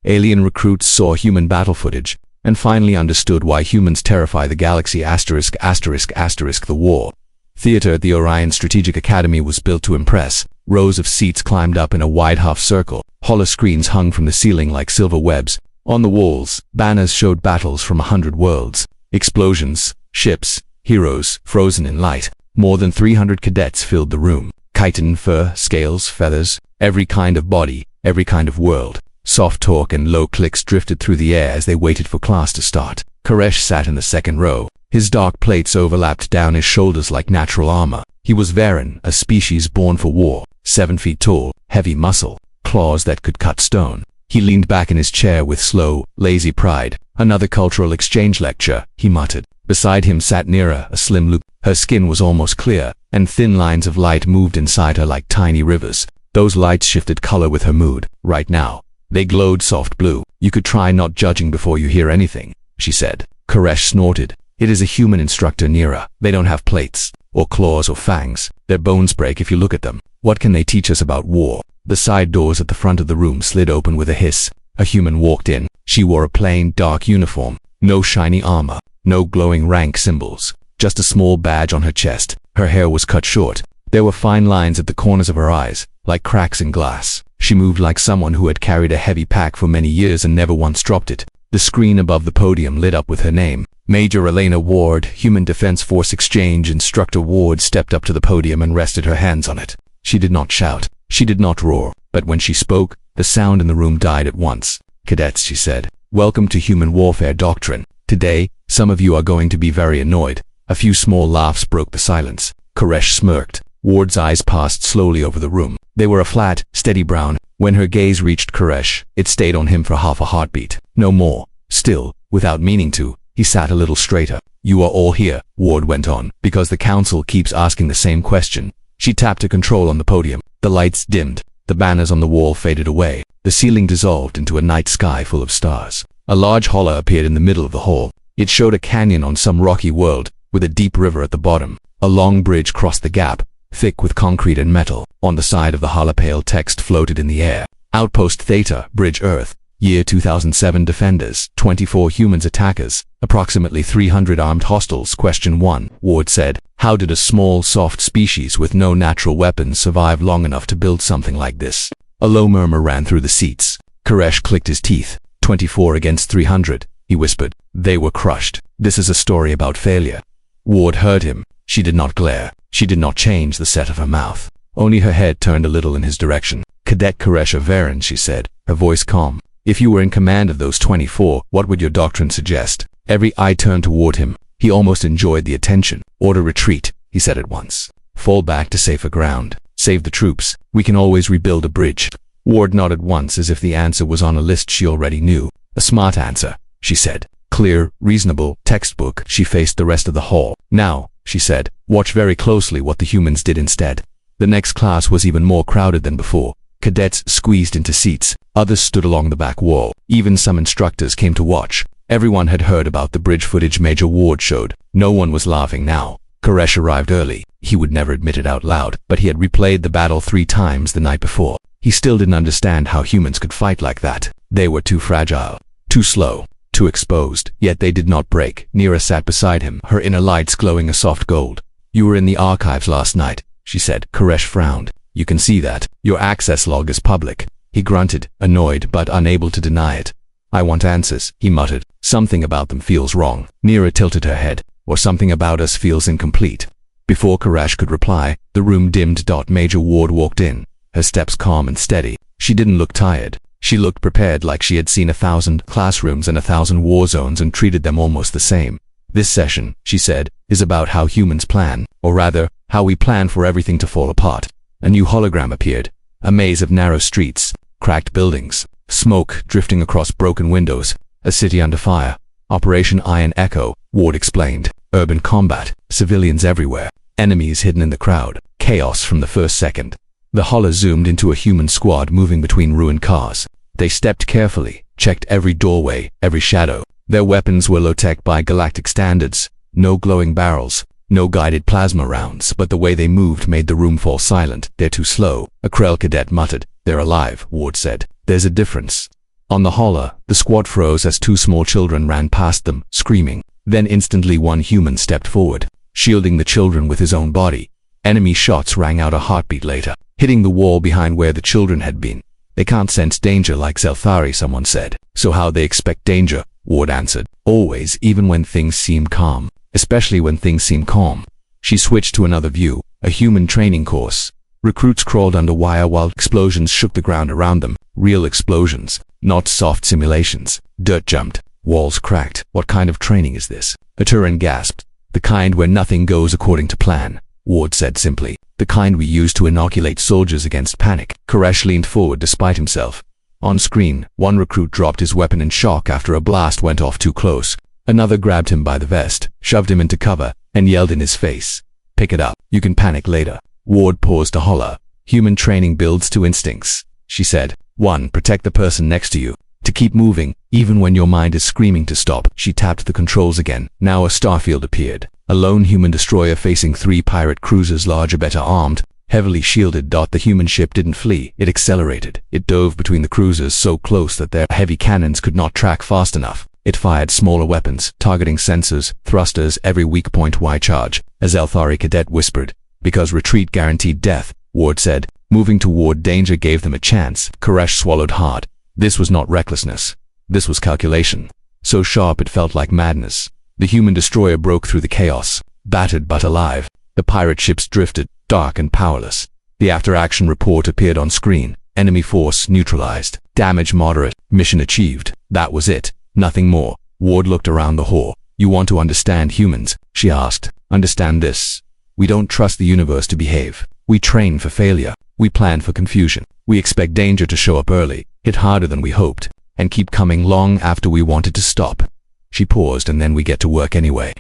Alien recruits saw human battle footage, and finally understood why humans terrify the galaxy ******. The war theater at the Orion Strategic Academy was built to impress. Rows of seats climbed up in a wide half circle. Holoscreens hung from the ceiling like silver webs. On the walls, banners showed battles from 100 worlds. Explosions, ships, heroes, frozen in light. More than 300 cadets filled the room. Chitin, fur, scales, feathers, every kind of body, every kind of world. Soft talk and low clicks drifted through the air as they waited for class to start. Koresh sat in the second row. His dark plates overlapped down his shoulders like natural armor. He was Varen, a species born for war. 7 feet tall, heavy muscle, claws that could cut stone. He leaned back in his chair with slow, lazy pride. Another cultural exchange lecture, he muttered. Beside him sat Nira, a slim loop. Her skin was almost clear, and thin lines of light moved inside her like tiny rivers. Those lights shifted color with her mood. Right now, they glowed soft blue. You could try not judging before you hear anything, she said. Koresh snorted. It is a human instructor, Nira. They don't have plates, or claws or fangs. Their bones break if you look at them. What can they teach us about war? The side doors at the front of the room slid open with a hiss. A human walked in. She wore a plain, dark uniform. No shiny armor. No glowing rank symbols. Just a small badge on her chest. Her hair was cut short. There were fine lines at the corners of her eyes, like cracks in glass. She moved like someone who had carried a heavy pack for many years and never once dropped it. The screen above the podium lit up with her name. Major Elena Ward, Human Defense Force Exchange Instructor Ward stepped up to the podium and rested her hands on it. She did not shout. She did not roar. But when she spoke, the sound in the room died at once. Cadets, she said, welcome to Human Warfare Doctrine. Today, some of you are going to be very annoyed. A few small laughs broke the silence. Koresh smirked. Ward's eyes passed slowly over the room. They were a flat, steady brown. When her gaze reached Koresh, it stayed on him for half a heartbeat. No more. Still, without meaning to, he sat a little straighter. You are all here, Ward went on, because the council keeps asking the same question. She tapped a control on the podium. The lights dimmed. The banners on the wall faded away. The ceiling dissolved into a night sky full of stars. A large holo appeared in the middle of the hall. It showed a canyon on some rocky world, with a deep river at the bottom. A long bridge crossed the gap, thick with concrete and metal. On the side of the holo pale text floated in the air. Outpost Theta, Bridge Earth. Year 2007 Defenders, 24 humans attackers, approximately 300 armed hostiles. Question 1, Ward said. How did a small, soft species with no natural weapons survive long enough to build something like this? A low murmur ran through the seats. Koresh clicked his teeth. 24 against 300, he whispered. They were crushed. This is a story about failure. Ward heard him. She did not glare. She did not change the set of her mouth. Only her head turned a little in his direction. Cadet Koresh of Varen, she said, her voice calm. If you were in command of those 24, what would your doctrine suggest? Every eye turned toward him. He almost enjoyed the attention. Order retreat, he said at once. Fall back to safer ground. Save the troops. We can always rebuild a bridge. Ward nodded once as if the answer was on a list she already knew. A smart answer, she said. Clear, reasonable, textbook. She faced the rest of the hall. Now, she said, watch very closely what the humans did instead. The next class was even more crowded than before. Cadets squeezed into seats. Others stood along the back wall. Even some instructors came to watch. Everyone had heard about the bridge footage Major Ward showed. No one was laughing now. Koresh arrived early. He would never admit it out loud, but he had replayed the battle 3 times the night before. He still didn't understand how humans could fight like that. They were too fragile, too slow, too exposed. Yet they did not break. Nira sat beside him, her inner lights glowing a soft gold. You were in the archives last night, she said. Koresh frowned. You can see that. Your access log is public. He grunted, annoyed but unable to deny it. I want answers, he muttered. Something about them feels wrong. Nira tilted her head. Or something about us feels incomplete. Before Koresh could reply, the room dimmed. Major Ward walked in, her steps calm and steady. She didn't look tired. She looked prepared, like she had seen 1,000 classrooms and 1,000 war zones and treated them almost the same. This session, she said, is about how humans plan, or rather, how we plan for everything to fall apart. A new hologram appeared. A maze of narrow streets, cracked buildings, smoke drifting across broken windows, a city under fire. Operation Iron Echo, Ward explained. Urban combat, civilians everywhere, enemies hidden in the crowd, chaos from the first second. The holo zoomed into a human squad moving between ruined cars. They stepped carefully, checked every doorway, every shadow. Their weapons were low-tech by galactic standards. No glowing barrels, no guided plasma rounds, but the way they moved made the room fall silent. They're too slow, a Krell cadet muttered. They're alive, Ward said. There's a difference. On the holler, the squad froze as two small children ran past them, screaming. Then instantly one human stepped forward, shielding the children with his own body. Enemy shots rang out a heartbeat later, hitting the wall behind where the children had been. They can't sense danger like Zelthari, someone said. So how they expect danger? Ward answered. Always, even when things seem calm. Especially when things seem calm. She switched to another view, a human training course. Recruits crawled under wire while explosions shook the ground around them. Real explosions, not soft simulations. Dirt jumped. Walls cracked. What kind of training is this? A Turan gasped. The kind where nothing goes according to plan. Ward said simply. The kind we use to inoculate soldiers against panic. Koresh leaned forward despite himself. On screen, one recruit dropped his weapon in shock after a blast went off too close. Another grabbed him by the vest, shoved him into cover, and yelled in his face. Pick it up. You can panic later. Ward paused to holler. Human training builds two instincts, she said. 1. Protect the person next to you. To keep moving, even when your mind is screaming to stop. She tapped the controls again. Now a starfield appeared. A lone human destroyer facing 3 pirate cruisers larger, better armed, heavily shielded. The human ship didn't flee. It accelerated. It dove between the cruisers so close that their heavy cannons could not track fast enough. It fired smaller weapons, targeting sensors, thrusters, every weak point. Why charge? A Zelthari cadet whispered. Because retreat guaranteed death, Ward said. Moving toward danger gave them a chance. Koresh swallowed hard. This was not recklessness. This was calculation. So sharp it felt like madness. The human destroyer broke through the chaos, battered but alive. The pirate ships drifted, dark and powerless. The after-action report appeared on screen. Enemy force neutralized. Damage moderate. Mission achieved. That was it. Nothing more. Ward looked around the hall. You want to understand humans? She asked. Understand this. We don't trust the universe to behave. We train for failure. We plan for confusion. We expect danger to show up early, hit harder than we hoped, and keep coming long after we wanted to stop. She paused, and then we get to work anyway.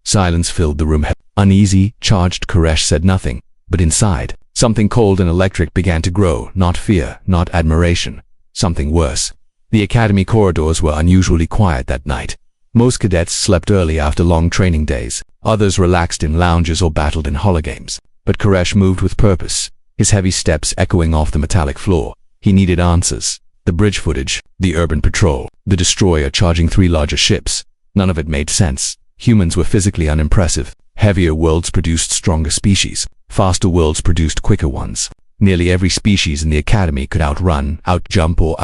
Silence filled the room. Uneasy, charged. Koresh said nothing, but inside, something cold and electric began to grow. Not fear, not admiration. Something worse. The academy corridors were unusually quiet that night. Most cadets slept early after long training days. Others relaxed in lounges or battled in hologames. But Koresh moved with purpose, his heavy steps echoing off the metallic floor. He needed answers. The bridge footage, the urban patrol, the destroyer charging 3 larger ships. None of it made sense. Humans were physically unimpressive. Heavier worlds produced stronger species. Faster worlds produced quicker ones. Nearly every species in the academy could outrun, outjump or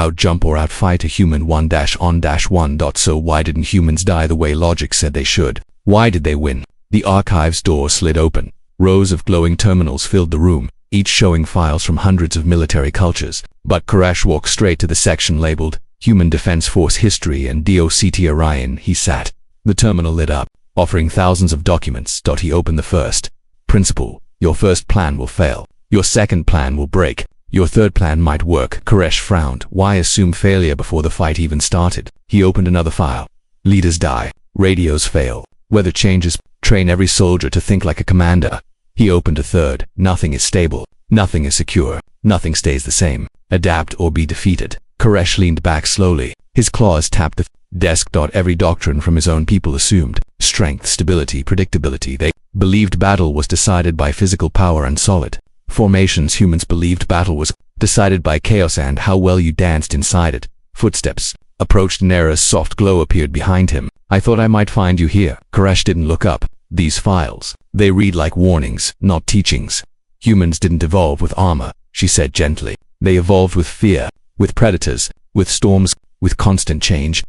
outfight a human 1-on-1. So why didn't humans die the way logic said they should? Why did they win? The archive's door slid open. Rows of glowing terminals filled the room, each showing files from hundreds of military cultures. But Koresh walked straight to the section labeled Human Defense Force History and DOCT Orion. He sat. The terminal lit up, offering thousands of documents. He opened the first. Principle. Your first plan will fail. Your second plan will break. Your third plan might work. Koresh frowned. Why assume failure before the fight even started? He opened another file. Leaders die. Radios fail. Weather changes. Train every soldier to think like a commander. He opened a third. Nothing is stable. Nothing is secure. Nothing stays the same. Adapt or be defeated. Koresh leaned back slowly. His claws tapped the desk. Every doctrine from his own people assumed strength, stability, predictability. They believed battle was decided by physical power and solid formations. Humans believed battle was decided by chaos and how well you danced inside it. Footsteps approached. Nera's soft glow appeared behind him. I thought I might find you here. Koresh didn't look up. These files, they read like warnings, not teachings. Humans didn't evolve with armor, she said gently. They evolved with fear, with predators, with storms, with constant change.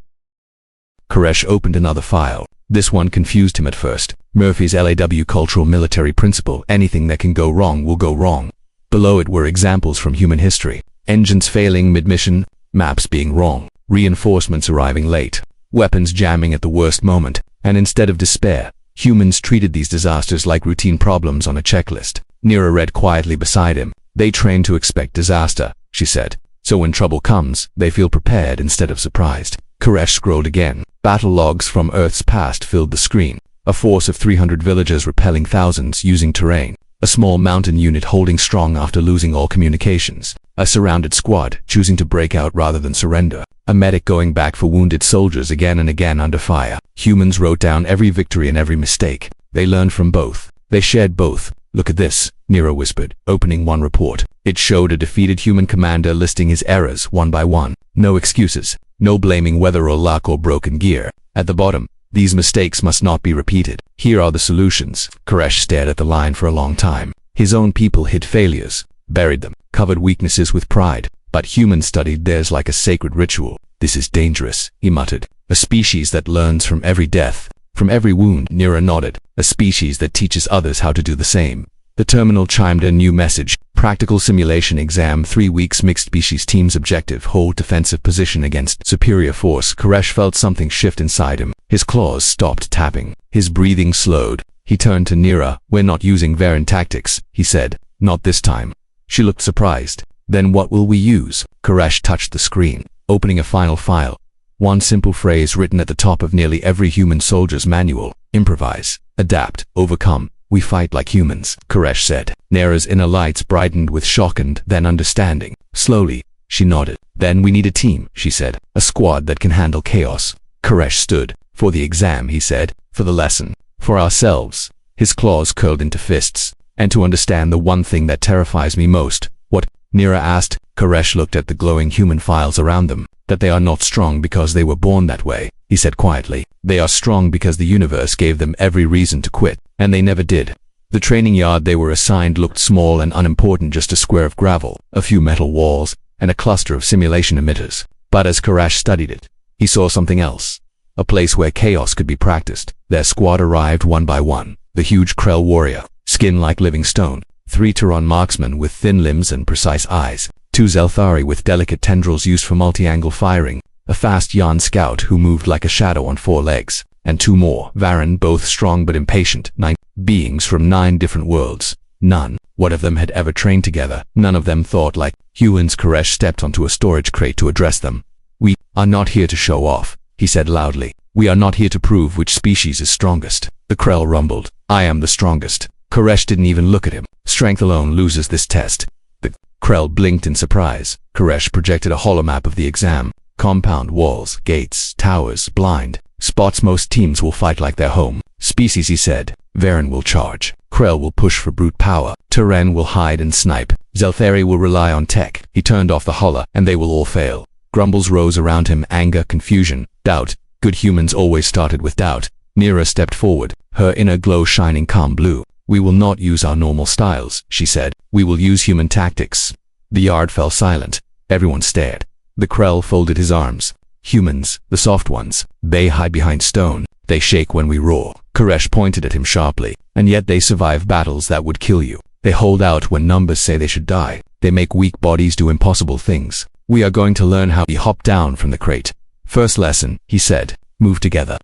Koresh opened another file. This one confused him at first. Murphy's LAW cultural military principle. Anything that can go wrong will go wrong. Below it were examples from human history. Engines failing mid-mission, maps being wrong, reinforcements arriving late, weapons jamming at the worst moment, and instead of despair, humans treated these disasters like routine problems on a checklist. Nera read quietly beside him. They train to expect disaster, she said. So when trouble comes, they feel prepared instead of surprised. Koresh scrolled again. Battle logs from Earth's past filled the screen. A force of 300 villagers repelling thousands using terrain. A small mountain unit holding strong after losing all communications. A surrounded squad choosing to break out rather than surrender. A medic going back for wounded soldiers again and again under fire. Humans wrote down every victory and every mistake. They learned from both. They shared both. Look at this, Nero whispered, opening one report. It showed a defeated human commander listing his errors one by one. No excuses. No blaming weather or luck or broken gear. At the bottom, these mistakes must not be repeated. Here are the solutions. Koresh stared at the line for a long time. His own people hid failures, buried them, covered weaknesses with pride, but humans studied theirs like a sacred ritual. This is dangerous, he muttered. A species that learns from every death, from every wound. Nira nodded. A species that teaches others how to do the same. The terminal chimed a new message. Practical simulation exam 3 weeks. Mixed species team's objective: hold defensive position against superior force. Koresh felt something shift inside him. His claws stopped tapping. His breathing slowed. He turned to Nira. We're not using Varen tactics, he said. Not this time. She looked surprised. Then what will we use? Koresh touched the screen, opening a final file. One simple phrase written at the top of nearly every human soldier's manual: improvise, adapt, overcome. We fight like humans, Koresh said. Nira's inner lights brightened with shock and then understanding. Slowly, she nodded. Then we need a team, she said. A squad that can handle chaos. Koresh stood. For the exam, he said. For the lesson. For ourselves. His claws curled into fists. And to understand the one thing that terrifies me most. What? Nira asked. Koresh looked at the glowing human files around them. That they are not strong because they were born that way, he said quietly. They are strong because the universe gave them every reason to quit, and they never did. The training yard they were assigned looked small and unimportant, just a square of gravel, a few metal walls, and a cluster of simulation emitters. But as Koresh studied it, he saw something else. A place where chaos could be practiced. Their squad arrived one by one. The huge Krell warrior, skin like living stone. 3 Terran marksmen with thin limbs and precise eyes. 2 Zelthari with delicate tendrils used for multi-angle firing. A fast Yan scout who moved like a shadow on 4 legs. And 2 more, Varen, both strong but impatient. 9 beings from 9 different worlds. None, what of them had ever trained together? None of them thought like humans. Koresh stepped onto a storage crate to address them. We are not here to show off, he said loudly. We are not here to prove which species is strongest. The Krell rumbled. I am the strongest. Koresh didn't even look at him. Strength alone loses this test. The Krell blinked in surprise. Koresh projected a holomap of the exam. Compound walls, gates, towers, blind spots. Most teams will fight like their home. Species, he said. Varen will charge. Krell will push for brute power. Terran will hide and snipe. Zelthari will rely on tech. He turned off the holla, and they will all fail. Grumbles rose around him. Anger, confusion, doubt. Good humans always started with doubt. Nira stepped forward, her inner glow shining calm blue. We will not use our normal styles, she said. We will use human tactics. The yard fell silent. Everyone stared. The Krell folded his arms. Humans, the soft ones, they hide behind stone. They shake when we roar. Koresh pointed at him sharply. And yet they survive battles that would kill you. They hold out when numbers say they should die. They make weak bodies do impossible things. We are going to learn how. He hopped down from the crate. First lesson, he said. Move together.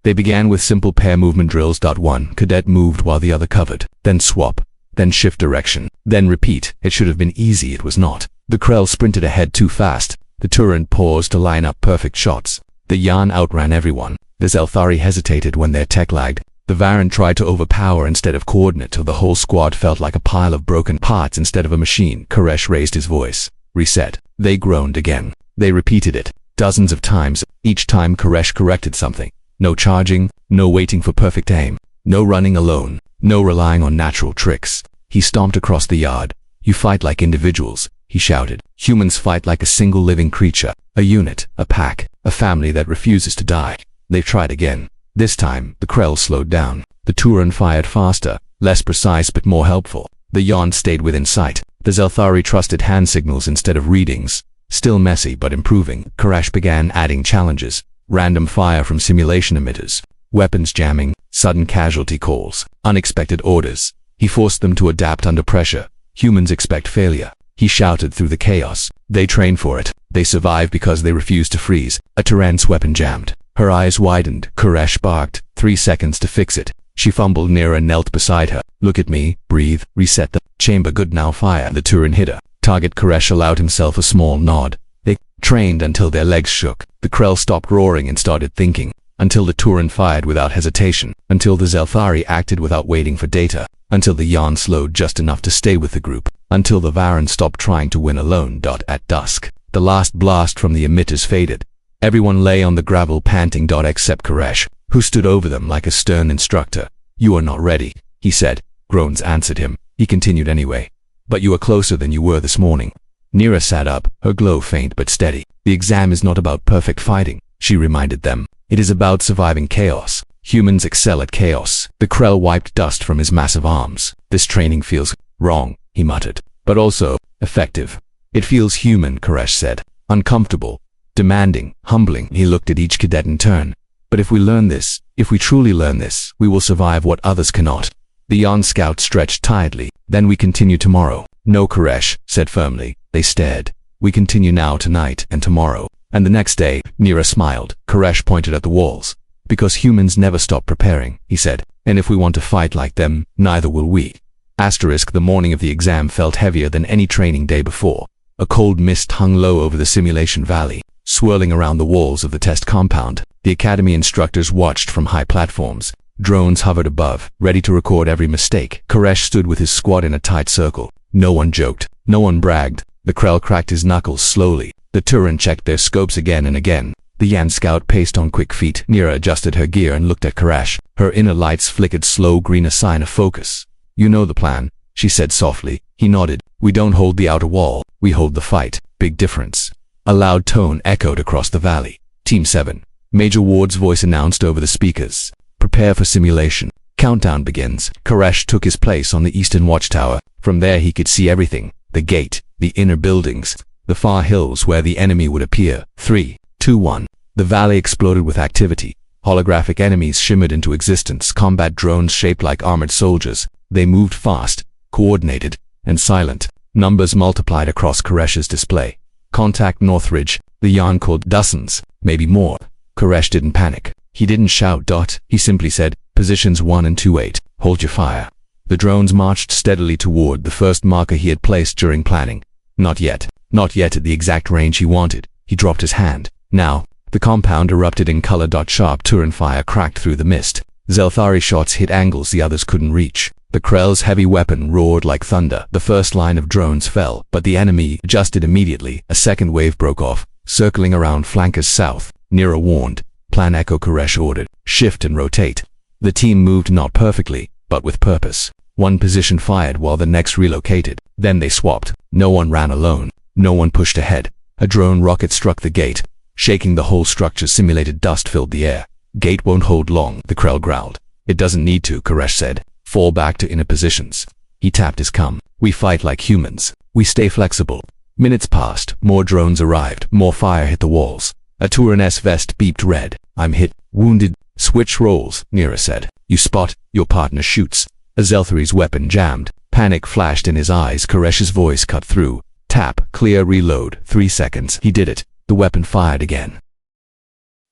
They began with simple pair movement drills. 1 cadet moved while the other covered. Then swap. Then shift direction. Then repeat. It should have been easy, it was not. The Krell sprinted ahead too fast. The Turan paused to line up perfect shots. The Yan outran everyone. The Zelthari hesitated when their tech lagged. The Varen tried to overpower instead of coordinate till the whole squad felt like a pile of broken parts instead of a machine. Koresh raised his voice. Reset. They groaned again. They repeated it. Dozens of times. Each time Koresh corrected something. No charging, no waiting for perfect aim, no running alone, no relying on natural tricks. He stomped across the yard. You fight like individuals, he shouted. Humans fight like a single living creature, a unit, a pack, a family that refuses to die. They tried again. This time, the Krell slowed down. The Turan fired faster, less precise but more helpful. The Yan stayed within sight. The Zelthari trusted hand signals instead of readings. Still messy but improving. Koresh began adding challenges. Random fire from simulation emitters, weapons jamming, sudden casualty calls, unexpected orders. He forced them to adapt under pressure. Humans expect failure. He shouted through the chaos. They train for it. They survive because they refuse to freeze. A Terran's weapon jammed. Her eyes widened. Koresh barked. 3 seconds to fix it. She fumbled near and knelt beside her. Look at me, breathe, reset the chamber. Good, now fire. The Turan hit her. Target. Koresh allowed himself a small nod. They trained until their legs shook. The Krell stopped roaring and started thinking. Until the Turan fired without hesitation. Until the Zelthari acted without waiting for data. Until the Yan slowed just enough to stay with the group. Until the Varen stopped trying to win alone. At dusk, the last blast from the emitters faded. Everyone lay on the gravel panting. Except Koresh, who stood over them like a stern instructor. You are not ready, he said. Groans answered him. He continued anyway. But you are closer than you were this morning. Nira sat up, her glow faint but steady. The exam is not about perfect fighting, she reminded them. It is about surviving chaos. Humans excel at chaos. The Krell wiped dust from his massive arms. This training feels wrong, he muttered, but also effective. It feels human, Koresh said. Uncomfortable, demanding, humbling. He looked at each cadet in turn. But if we learn this, if we truly learn this, we will survive what others cannot. The young scout stretched tiredly. Then we continue tomorrow. No, Koresh said firmly. They stared. We continue now, tonight, and tomorrow. And the next day, Nira smiled. Koresh pointed at the walls. Because humans never stop preparing, he said. And if we want to fight like them, neither will we. The morning of the exam felt heavier than any training day before. A cold mist hung low over the simulation valley, swirling around the walls of the test compound. The academy instructors watched from high platforms. Drones hovered above, ready to record every mistake. Koresh stood with his squad in a tight circle. No one joked. No one bragged. The Krell cracked his knuckles slowly. The Turan checked their scopes again and again. The Yan scout paced on quick feet. Nira adjusted her gear and looked at Koresh. Her inner lights flickered slow green, a sign of focus. You know the plan, she said softly. He nodded. We don't hold the outer wall. We hold the fight. Big difference. A loud tone echoed across the valley. Team 7. Major Ward's voice announced over the speakers. Prepare for simulation. Countdown begins. Koresh took his place on the eastern watchtower. From there he could see everything. The gate, the inner buildings, the far hills where the enemy would appear. 3, 2, 1. The valley exploded with activity. Holographic enemies shimmered into existence. Combat drones shaped like armored soldiers. They moved fast, coordinated, and silent. Numbers multiplied across Koresh's display. Contact Northridge. The Yarn called dozens, maybe more. Koresh didn't panic. He didn't shout. He simply said, Positions 1 and 2-8. Hold your fire. The drones marched steadily toward the first marker he had placed during planning. Not yet. Not yet at the exact range he wanted. He dropped his hand. Now, the compound erupted in color. Sharp Turan fire cracked through the mist. Zelthari shots hit angles the others couldn't reach. The Krell's heavy weapon roared like thunder. The first line of drones fell, but the enemy adjusted immediately. A second wave broke off, circling around flankers south. Nira warned. Plan Echo, Koresh ordered. Shift and rotate. The team moved not perfectly, but with purpose. One position fired while the next relocated. Then they swapped. No one ran alone. No one pushed ahead. A drone rocket struck the gate, shaking the whole structure. Simulated dust filled the air. Gate won't hold long, the Krell growled. It doesn't need to, Koresh said. Fall back to inner positions. He tapped his cum. We fight like humans. We stay flexible. Minutes passed. More drones arrived. More fire hit the walls. A Turan's vest beeped red. I'm hit. Wounded. Switch roles, Nira said. You spot. Your partner shoots. Zelthari's weapon jammed. Panic flashed in his eyes. Koresh's voice cut through. Tap. Clear. Reload. 3 seconds. He did it. The weapon fired again.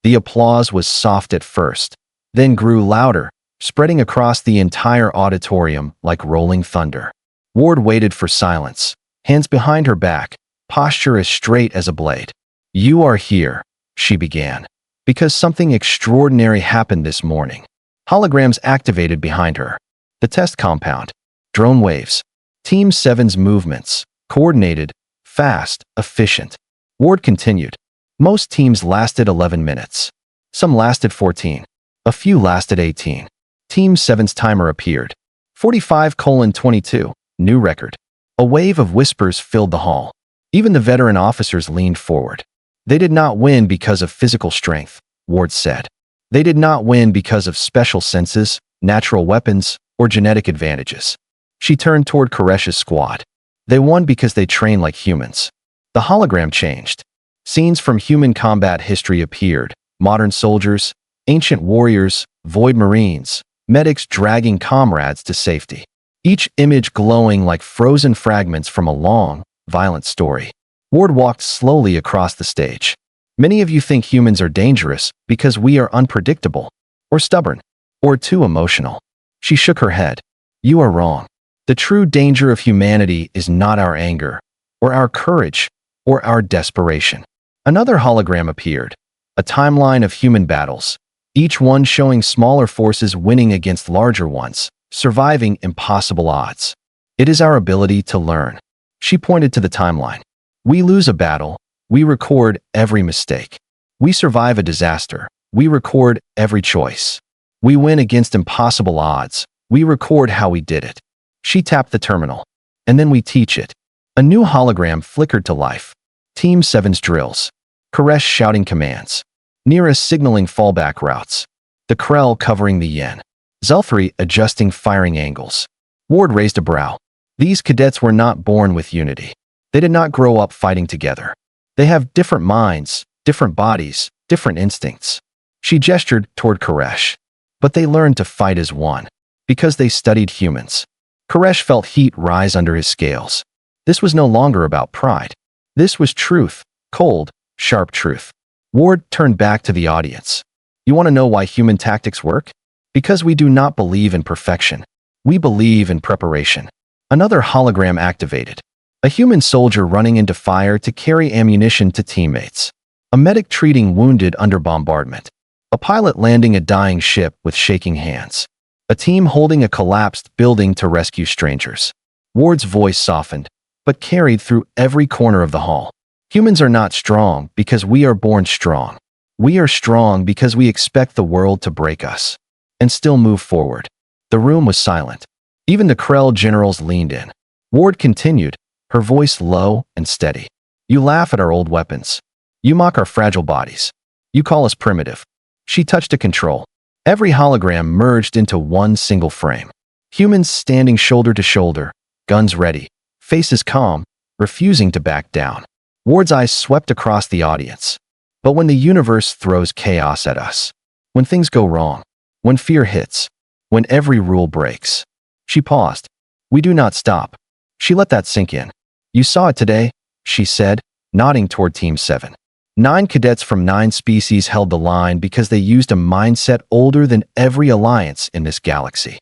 The applause was soft at first, then grew louder, spreading across the entire auditorium like rolling thunder. Ward waited for silence, hands behind her back, posture as straight as a blade. You are here, she began, because something extraordinary happened this morning. Holograms activated behind her. The test compound. Drone waves. Team 7's movements. Coordinated, fast, efficient. Ward continued. Most teams lasted 11 minutes. Some lasted 14. A few lasted 18. Team 7's timer appeared. 45:22. New record. A wave of whispers filled the hall. Even the veteran officers leaned forward. They did not win because of physical strength, Ward said. They did not win because of special senses, natural weapons, or genetic advantages. She turned toward Koresh's squad. They won because they trained like humans. The hologram changed. Scenes from human combat history appeared. Modern soldiers, ancient warriors, void marines, medics dragging comrades to safety. Each image glowing like frozen fragments from a long, violent story. Ward walked slowly across the stage. Many of you think humans are dangerous because we are unpredictable, or stubborn, or too emotional. She shook her head. You are wrong. The true danger of humanity is not our anger, or our courage, or our desperation. Another hologram appeared, a timeline of human battles, each one showing smaller forces winning against larger ones, surviving impossible odds. It is our ability to learn. She pointed to the timeline. We lose a battle, we record every mistake. We survive a disaster, we record every choice. We win against impossible odds, we record how we did it. She tapped the terminal. And then we teach it. A new hologram flickered to life. Team 7's drills. Koresh shouting commands. Nira signaling fallback routes. The Krell covering the Yen. Zelthri adjusting firing angles. Ward raised a brow. These cadets were not born with unity. They did not grow up fighting together. They have different minds, different bodies, different instincts. She gestured toward Koresh. But they learned to fight as one. Because they studied humans. Koresh felt heat rise under his scales. This was no longer about pride. This was truth, cold, sharp truth. Ward turned back to the audience. You want to know why human tactics work? Because we do not believe in perfection. We believe in preparation. Another hologram activated. A human soldier running into fire to carry ammunition to teammates. A medic treating wounded under bombardment. A pilot landing a dying ship with shaking hands. A team holding a collapsed building to rescue strangers. Ward's voice softened, but carried through every corner of the hall. Humans are not strong because we are born strong. We are strong because we expect the world to break us. And still move forward. The room was silent. Even the Krell generals leaned in. Ward continued, her voice low and steady. You laugh at our old weapons. You mock our fragile bodies. You call us primitive. She touched a control. Every hologram merged into one single frame. Humans standing shoulder to shoulder, guns ready, faces calm, refusing to back down. Ward's eyes swept across the audience. But when the universe throws chaos at us, when things go wrong, when fear hits, when every rule breaks. She paused. We do not stop. She let that sink in. You saw it today, she said, nodding toward Team 7. 9 cadets from 9 species held the line because they used a mindset older than every alliance in this galaxy.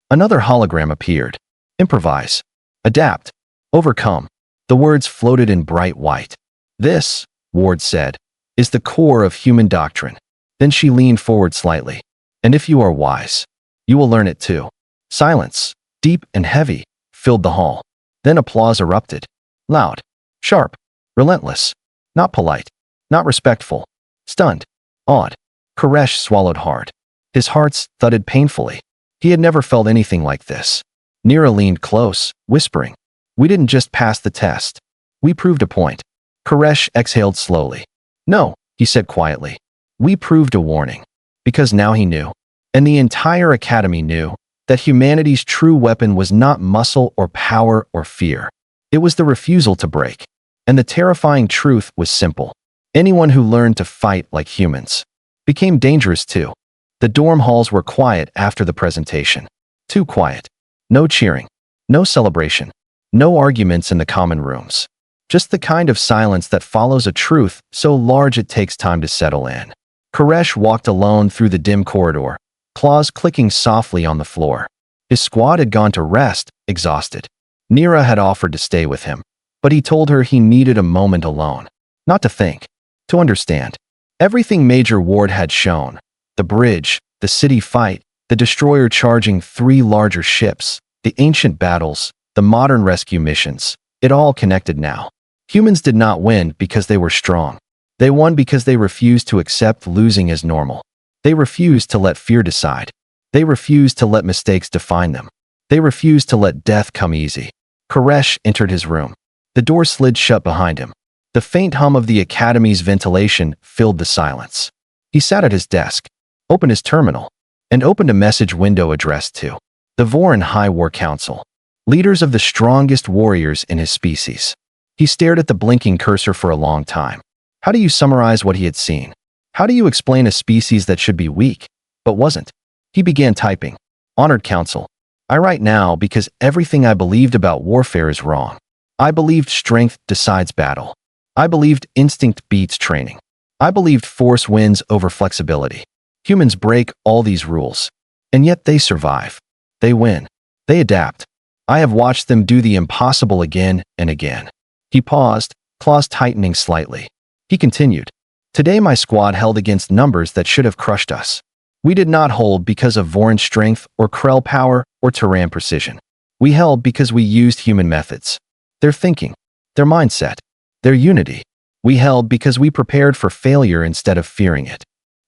Another hologram appeared. Improvise. Adapt. Overcome. The words floated in bright white. This, Ward said, is the core of human doctrine. Then she leaned forward slightly. And if you are wise, you will learn it too. Silence, deep and heavy, filled the hall. Then applause erupted. Loud, sharp, relentless, not polite, not respectful, stunned, awed. Koresh swallowed hard. His heart thudded painfully. He had never felt anything like this. Nira leaned close, whispering, we didn't just pass the test. We proved a point. Koresh exhaled slowly. No, he said quietly. We proved a warning. Because now he knew, and the entire academy knew, that humanity's true weapon was not muscle or power or fear. It was the refusal to break. And the terrifying truth was simple. Anyone who learned to fight like humans became dangerous too. The dorm halls were quiet after the presentation. Too quiet. No cheering. No celebration. No arguments in the common rooms. Just the kind of silence that follows a truth so large it takes time to settle in. Koresh walked alone through the dim corridor, claws clicking softly on the floor. His squad had gone to rest, exhausted. Nira had offered to stay with him, but he told her he needed a moment alone. Not to think, to understand. Everything Major Ward had shown, the bridge, the city fight, the destroyer charging 3 larger ships, the ancient battles, the modern rescue missions, it all connected now. Humans did not win because they were strong. They won because they refused to accept losing as normal. They refused to let fear decide. They refused to let mistakes define them. They refused to let death come easy. Koresh entered his room. The door slid shut behind him. The faint hum of the academy's ventilation filled the silence. He sat at his desk, opened his terminal, and opened a message window addressed to the Voran High War Council, leaders of the strongest warriors in his species. He stared at the blinking cursor for a long time. How do you summarize what he had seen? How do you explain a species that should be weak, but wasn't? He began typing. Honored Council, I write now because everything I believed about warfare is wrong. I believed strength decides battle. I believed instinct beats training. I believed force wins over flexibility. Humans break all these rules. And yet they survive. They win. They adapt. I have watched them do the impossible again and again. He paused, claws tightening slightly. He continued. Today my squad held against numbers that should have crushed us. We did not hold because of Voran strength or Krell power or Terran precision. We held because we used human methods. Their thinking, their mindset, their unity. We held because we prepared for failure instead of fearing it.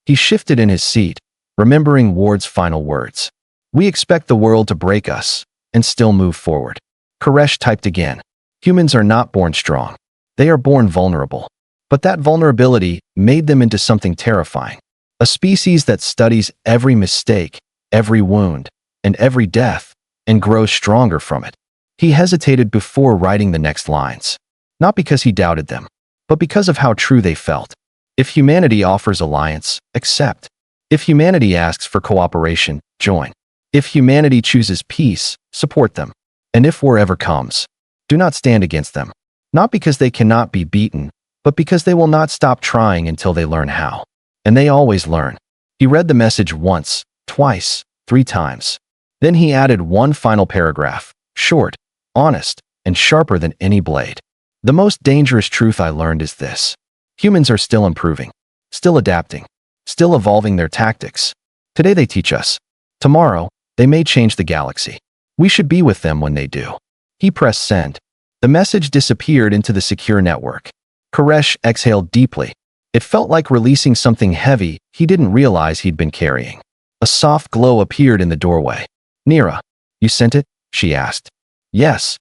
He shifted in his seat, remembering Ward's final words. We expect the world to break us and still move forward. Koresh typed again. Humans are not born strong. They are born vulnerable. But that vulnerability made them into something terrifying. A species that studies every mistake, every wound, and every death, and grows stronger from it. He hesitated before writing the next lines. Not because he doubted them, but because of how true they felt. If humanity offers alliance, accept. If humanity asks for cooperation, join. If humanity chooses peace, support them. And if war ever comes, do not stand against them. Not because they cannot be beaten, but because they will not stop trying until they learn how. And they always learn. He read the message once, twice, 3 times. Then he added one final paragraph, short, honest, and sharper than any blade. The most dangerous truth I learned is this. Humans are still improving, still adapting, still evolving their tactics. Today they teach us. Tomorrow, they may change the galaxy. We should be with them when they do. He pressed send. The message disappeared into the secure network. Koresh exhaled deeply. It felt like releasing something heavy he didn't realize he'd been carrying. A soft glow appeared in the doorway. Nira, you sent it? She asked. Yes.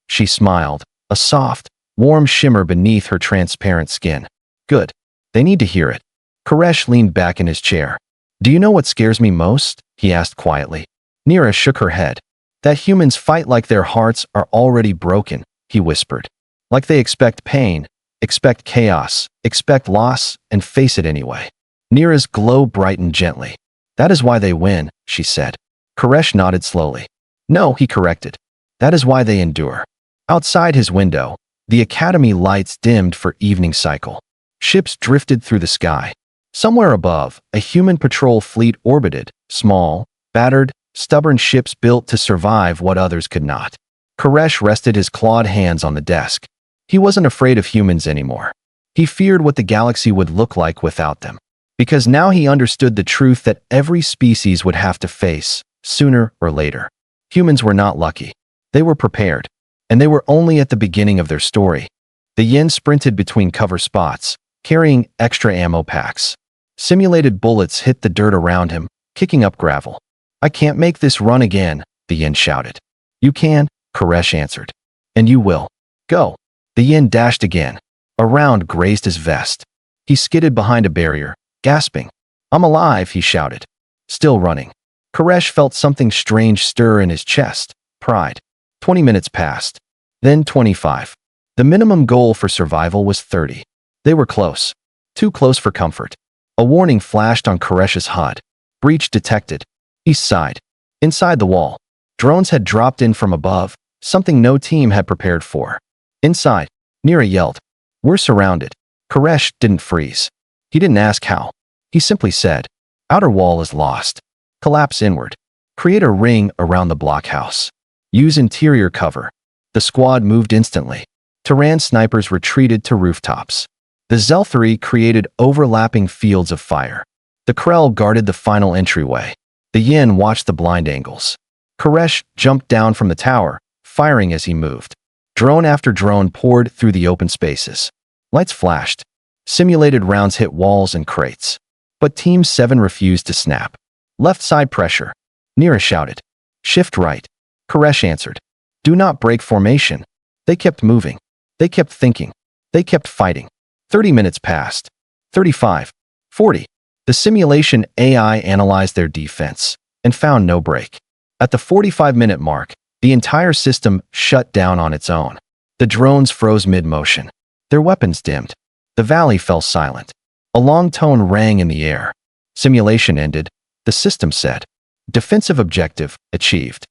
She smiled, a soft, warm shimmer beneath her transparent skin. Good. They need to hear it. Koresh leaned back in his chair. Do you know what scares me most? He asked quietly. Nira shook her head. That humans fight like their hearts are already broken, he whispered. Like they expect pain, expect chaos, expect loss, and face it anyway. Nira's glow brightened gently. That is why they win, she said. Koresh nodded slowly. No, he corrected. That is why they endure. Outside his window, the academy lights dimmed for evening cycle. Ships drifted through the sky. Somewhere above, a human patrol fleet orbited, small, battered, stubborn ships built to survive what others could not. Koresh rested his clawed hands on the desk. He wasn't afraid of humans anymore. He feared what the galaxy would look like without them. Because now he understood the truth that every species would have to face, sooner or later. Humans were not lucky. They were prepared. And they were only at the beginning of their story. The Yin sprinted between cover spots, carrying extra ammo packs. Simulated bullets hit the dirt around him, kicking up gravel. I can't make this run again, the Yin shouted. You can, Koresh answered. And you will. Go. The Yin dashed again. A round grazed his vest. He skidded behind a barrier, gasping. I'm alive, he shouted. Still running. Koresh felt something strange stir in his chest. Pride. 20 minutes passed. Then 25. The minimum goal for survival was 30. They were close. Too close for comfort. A warning flashed on Koresh's HUD. Breach detected. East side. Inside the wall. Drones had dropped in from above, something no team had prepared for. Inside, Nira yelled. We're surrounded. Koresh didn't freeze. He didn't ask how. He simply said, outer wall is lost. Collapse inward. Create a ring around the blockhouse. Use interior cover. The squad moved instantly. Terran snipers retreated to rooftops. The Zelthari created overlapping fields of fire. The Krell guarded the final entryway. The Yin watched the blind angles. Koresh jumped down from the tower, firing as he moved. Drone after drone poured through the open spaces. Lights flashed. Simulated rounds hit walls and crates. But Team 7 refused to snap. Left side pressure. Nira shouted. Shift right. Koresh answered. Do not break formation. They kept moving. They kept thinking. They kept fighting. 30 minutes passed. 35. 40. The simulation AI analyzed their defense and found no break. At the 45-minute mark, the entire system shut down on its own. The drones froze mid-motion. Their weapons dimmed. The valley fell silent. A long tone rang in the air. Simulation ended. The system said. Defensive objective achieved.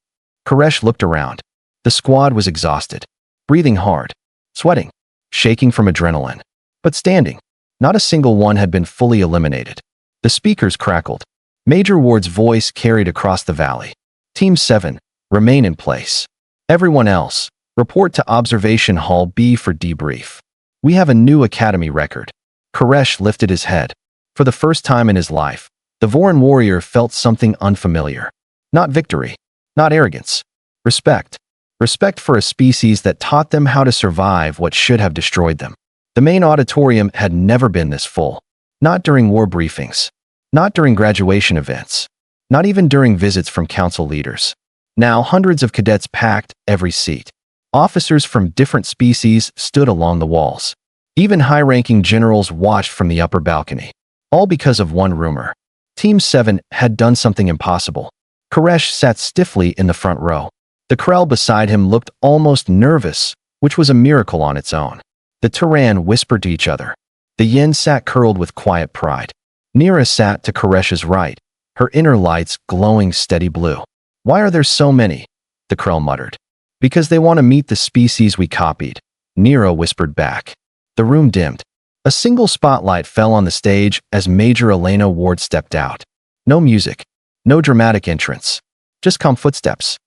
Koresh looked around. The squad was exhausted. Breathing hard. Sweating. Shaking from adrenaline. But standing. Not a single one had been fully eliminated. The speakers crackled. Major Ward's voice carried across the valley. Team 7, remain in place. Everyone else, report to Observation Hall B for debrief. We have a new academy record. Koresh lifted his head. For the first time in his life, the Voran warrior felt something unfamiliar. Not victory. Not arrogance. Respect. Respect for a species that taught them how to survive what should have destroyed them. The main auditorium had never been this full. Not during war briefings. Not during graduation events. Not even during visits from council leaders. Now hundreds of cadets packed every seat. Officers from different species stood along the walls. Even high-ranking generals watched from the upper balcony. All because of one rumor. Team 7 had done something impossible. Koresh sat stiffly in the front row. The Krell beside him looked almost nervous, which was a miracle on its own. The Terran whispered to each other. The Yin sat curled with quiet pride. Nira sat to Koresh's right, her inner lights glowing steady blue. "Why are there so many?" the Krell muttered. "Because they want to meet the species we copied," Nira whispered back. The room dimmed. A single spotlight fell on the stage as Major Elena Ward stepped out. No music. No dramatic entrance. Just calm footsteps.